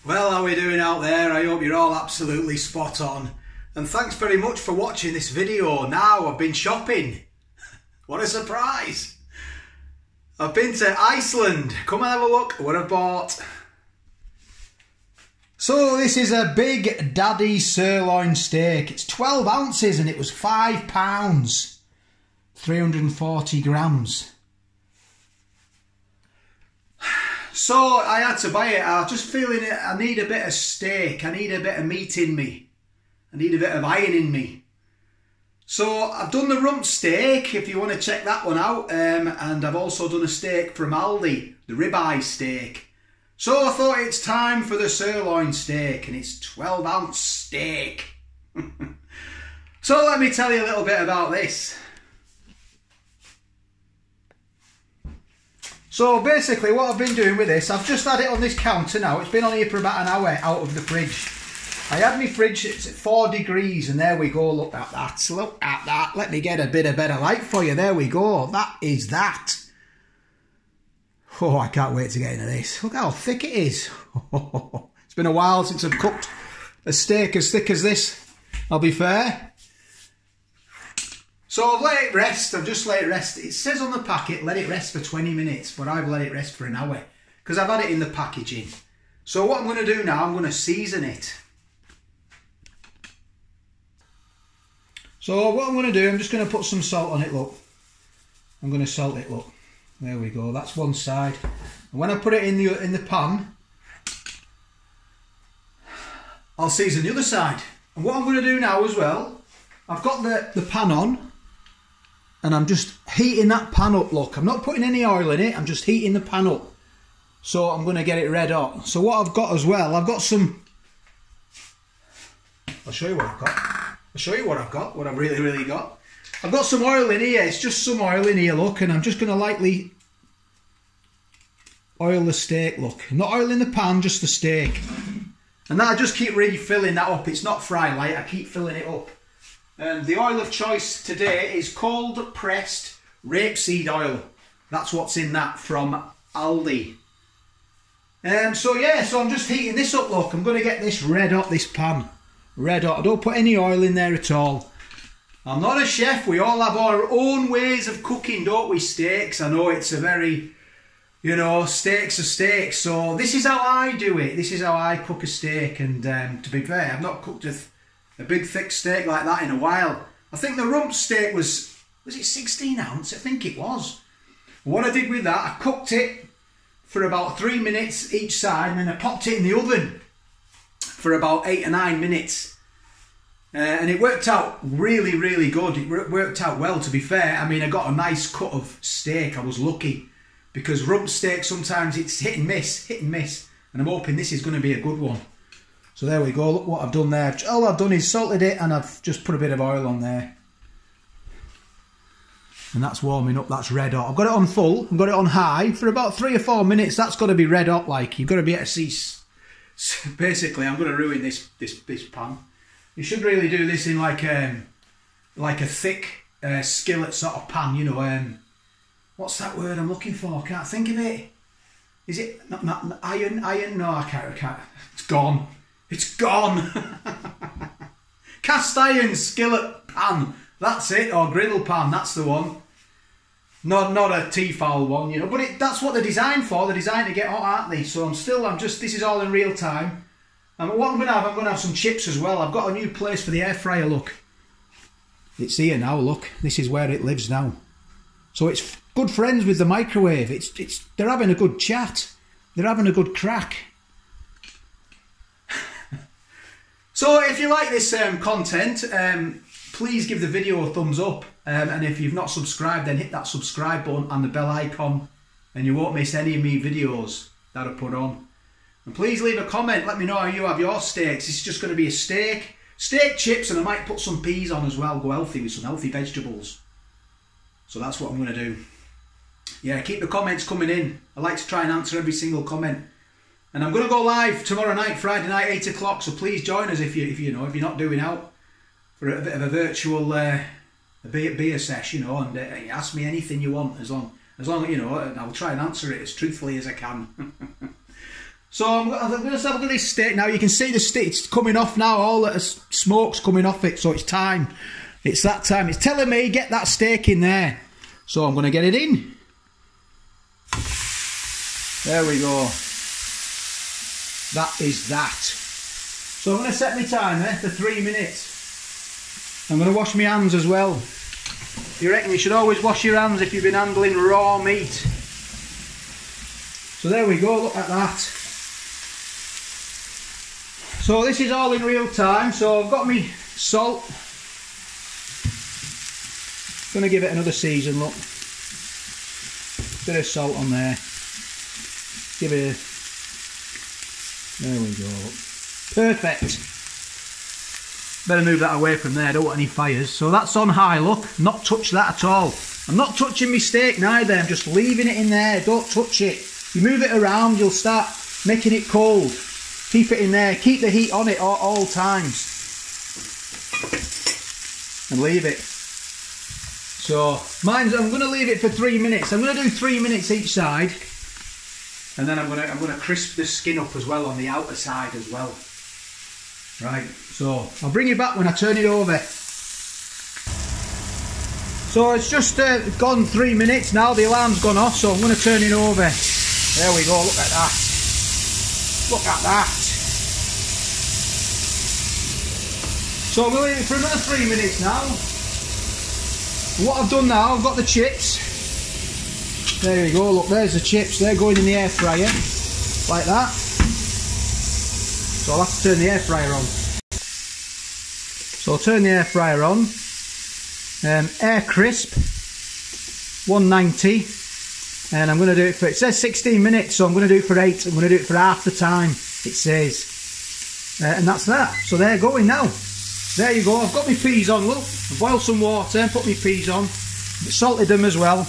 Well, how are we doing out there? I hope you're all absolutely spot on. And thanks very much for watching this video. Now I've been shopping. What a surprise. I've been to Iceland. Come and have a look at what I bought. So this is a Big Daddy sirloin steak. It's 12 ounces and it was £5. 340 grams. So I had to buy it. I was just feeling it. I need a bit of steak. I need a bit of meat in me. I need a bit of iron in me. So I've done the rump steak, if you want to check that one out. And I've also done a steak from Aldi, the ribeye steak. So I thought it's time for the sirloin steak, and it's 12 ounce steak. So let me tell you a little bit about this. So basically what I've been doing with this, I've just had it on this counter now. It's been on here for about an hour out of the fridge. I had my fridge, it's at 4 degrees, and there we go. Look at that, look at that. Let me get a bit of better light for you. There we go, that is that. Oh, I can't wait to get into this. Look how thick it is. It's been a while since I've cooked a steak as thick as this, I'll be fair. So I've let it rest, I've just let it rest. It says on the packet, let it rest for 20 minutes, but I've let it rest for an hour because I've had it in the packaging. So what I'm going to do now, I'm going to season it. So what I'm going to do, I'm just going to put some salt on it, look. I'm going to salt it, look. There we go, that's one side. And when I put it in the pan, I'll season the other side. And what I'm going to do now as well, I've got the pan on, and I'm just heating that pan up, look. I'm not putting any oil in it, I'm just heating the pan up. So I'm going to get it red hot. So what I've got as well, I've got some... I'll show you what I've got. I'll show you what I've got, what I've really got. I've got some oil in here, it's just some oil in here, look, and I'm just going to lightly oil the steak, look. Not oil in the pan, just the steak. And then I just keep refilling that up. It's not fry light, I keep filling it up. And the oil of choice today is cold pressed rapeseed oil. That's what's in that from Aldi. So yeah, so I'm just heating this up, look. I'm going to get this red hot, this pan. Red hot. I don't put any oil in there at all. I'm not a chef. We all have our own ways of cooking, don't we, steaks? I know it's a very, you know, steaks are steaks. So this is how I do it. This is how I cook a steak. And to be fair, I've not cooked a big thick steak like that in a while. I think the rump steak was it 16 ounce? I think it was. What I did with that, I cooked it for about 3 minutes each side, and then I popped it in the oven for about 8 or 9 minutes. And it worked out really good. It worked out well, to be fair. I mean, I got a nice cut of steak. I was lucky because rump steak, sometimes it's hit and miss. And I'm hoping this is going to be a good one. So there we go, look what I've done there. All I've done is salted it, and I've just put a bit of oil on there. And that's warming up, that's red hot. I've got it on full, I've got it on high for about 3 or 4 minutes. That's got to be red hot, like. You've got to be able to see. So basically, I'm going to ruin this pan. You should really do this in like a thick skillet sort of pan, you know. What's that word I'm looking for? I can't think of it. Is it not iron? No, I can't. It's gone. It's gone. Cast iron skillet pan. That's it. Or griddle pan. That's the one. Not a Tefal one, you know. But that's what they're designed for. They're designed to get hot, aren't they? So this is all in real time. And what I'm going to have some chips as well. I've got a new place for the air fryer, look. It's here now, look. This is where it lives now. So it's good friends with the microwave. They're having a good chat. They're having a good crack. So if you like this content, please give the video a thumbs up. And if you've not subscribed, then hit that subscribe button and the bell icon, and you won't miss any of me videos that I put on. And please leave a comment, let me know how you have your steaks. This is just going to be a steak chips, and I might put some peas on as well, go healthy with some healthy vegetables. So that's what I'm going to do. Yeah, keep the comments coming in. I like to try and answer every single comment. And I'm going to go live tomorrow night, Friday night, 8 o'clock, so please join us if you're not doing out for a bit of a virtual a beer sesh, you know, and ask me anything you want, as long you know, and I'll try and answer it as truthfully as I can. So I'm going to have a look at this steak now. You can see the steak, it's coming off now. All the smoke's coming off it, so it's time. It's that time. It's telling me, get that steak in there. So I'm going to get it in. There we go. That is that. So I'm going to set my timer for 3 minutes. I'm going to wash my hands as well. You reckon you should always wash your hands if you've been handling raw meat. So there we go, look at that. So this is all in real time. So I've got my salt. Gonna give it another season, look. Bit of salt on there. Give it a... There we go. Perfect. Better move that away from there, I don't want any fires. So that's on high, look. Not touch that at all. I'm not touching my steak neither, I'm just leaving it in there. Don't touch it. You move it around, you'll start making it cold. Keep it in there, keep the heat on it at all times. And leave it. So, I'm going to leave it for 3 minutes. I'm going to do 3 minutes each side. And then I'm going to crisp the skin up as well on the outer side as well. Right, so I'll bring you back when I turn it over. So it's just gone 3 minutes now, the alarm's gone off, so I'm going to turn it over. There we go, look at that. Look at that. So we'll leave it for another 3 minutes now. And what I've done now, I've got the chips. There we go, look, there's the chips, they're going in the air fryer. Like that. So I'll have to turn the air fryer on. So I'll turn the air fryer on. Air crisp, 190. And I'm going to do it for, it says 16 minutes, so I'm going to do it for 8. I'm going to do it for half the time, it says. And that's that. So they're going now. There you go, I've got my peas on, look. I've boiled some water and put my peas on. Salted them as well,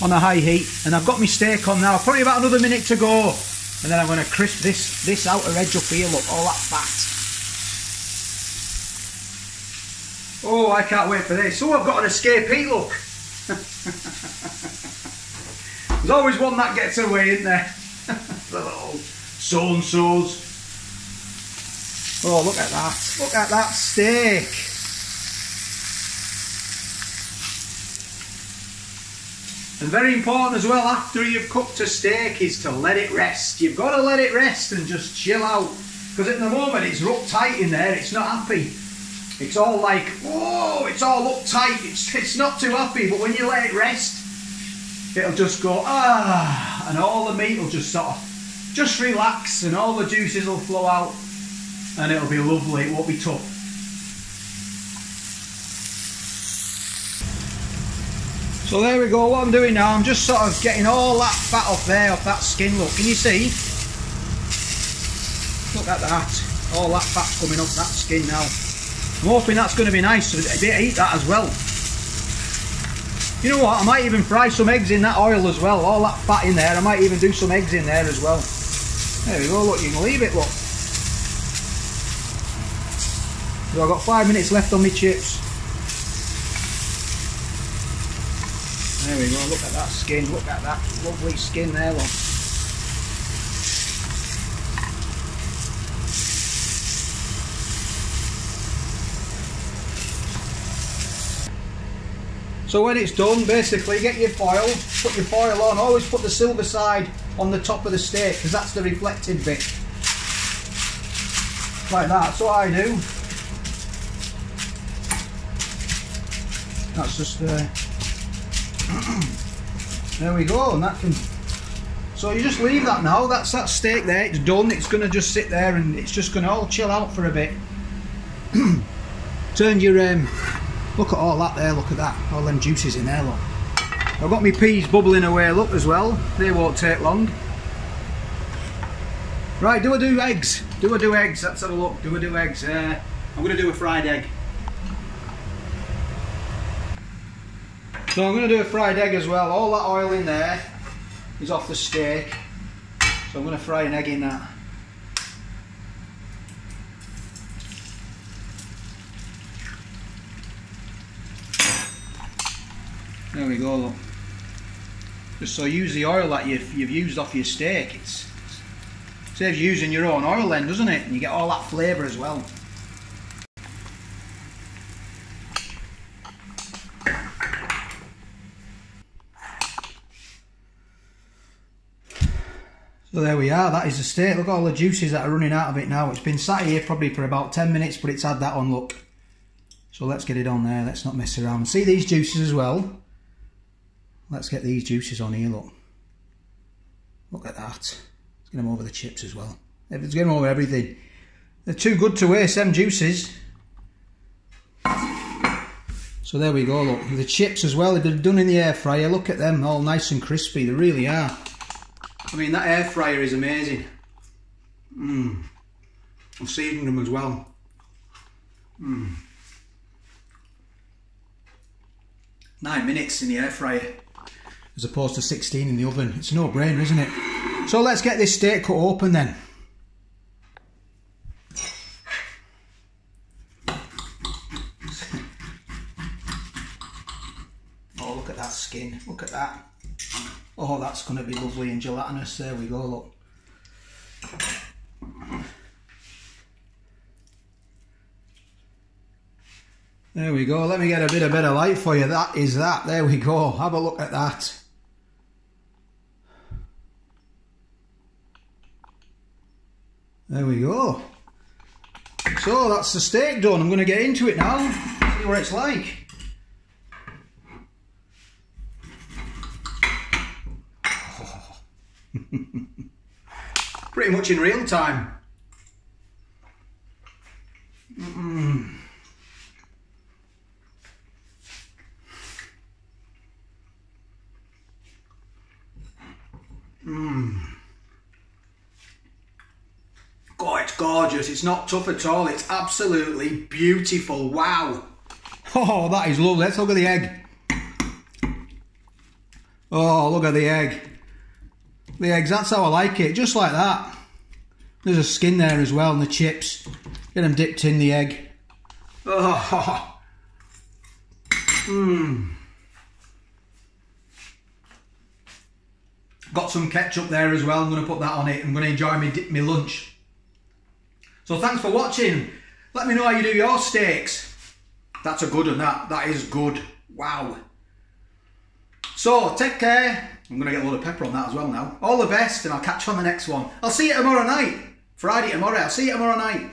on a high heat. And I've got my steak on now, probably about another minute to go. And then I'm going to crisp this outer edge up here, look, all that fat. Oh, I can't wait for this. Oh, I've got an escape heat, look. There's always one that gets away, isn't there? The little so-and-sos. Oh, look at that. Look at that steak. And very important as well, after you've cooked a steak, is to let it rest. You've got to let it rest and just chill out. Because at the moment it's uptight in there, it's not happy. It's all like, whoa, it's all uptight, it's not too happy, but when you let it rest, it'll just go, ah, and all the meat will just sort of, just relax, and all the juices will flow out, and it'll be lovely, it won't be tough. So there we go, what I'm doing now, I'm just sort of getting all that fat off there, off that skin, look, can you see? Look at that, all that fat's coming off that skin now. I'm hoping that's going to be nice, so I eat that as well. You know what, I might even fry some eggs in that oil as well, all that fat in there, I might even do some eggs in there as well. There we go, look, you can leave it, look. So I've got 5 minutes left on my chips. There we go, look at that skin, look at that lovely skin there, look. So when it's done, basically get your foil, put your foil on, always put the silver side on the top of the steak because that's the reflective bit. Like that, that's what I do. That's just there we go, and that can, so you just leave that now, that's that steak there, it's done, it's going to just sit there and it's just going to all chill out for a bit. Turn your look at all that there, look at that, all them juices in there, look. I've got my peas bubbling away, look, as well, they won't take long. Right, do I do eggs? Do I do eggs? Let's have a look, do I do eggs? I'm going to do a fried egg. So I'm going to do a fried egg as well, all that oil in there is off the steak, so I'm going to fry an egg in that. There we go, look. Just so use the oil that you've used off your steak. Saves you using your own oil then, doesn't it? And you get all that flavour as well. So there we are, that is the steak. Look at all the juices that are running out of it now. It's been sat here probably for about 10 minutes, but it's had that on, look. So let's get it on there, let's not mess around. See these juices as well? Let's get these juices on here, look. Look at that. Let's get them over the chips as well. Let's get them over everything. They're too good to waste, them juices. So there we go, look. The chips as well, they've been done in the air fryer. Look at them, all nice and crispy. They really are. I mean, that air fryer is amazing. I've seasoned them as well. 9 minutes in the air fryer as opposed to 16 in the oven. It's a no-brainer, isn't it? So let's get this steak cut open then. Oh, look at that skin. Look at that. Oh, that's going to be lovely and gelatinous. There we go, look. There we go. Let me get a bit of better light for you. That is that. There we go. Have a look at that. There we go. So that's the steak done. I'm going to get into it now. See what it's like. Pretty much in real time. God, it's gorgeous. It's not tough at all. It's absolutely beautiful. Wow. Oh, that is lovely. Let's look at the egg. Oh, look at the egg. The eggs, that's how I like it. Just like that. There's a skin there as well, and the chips. Get them dipped in the egg. Oh. Got some ketchup there as well. I'm going to put that on it. I'm going to enjoy my lunch. So thanks for watching. Let me know how you do your steaks. That's a good one, that is good. Wow. So take care. I'm going to get a load of pepper on that as well now. All the best, and I'll catch you on the next one. I'll see you tomorrow night. Friday tomorrow. I'll see you tomorrow night.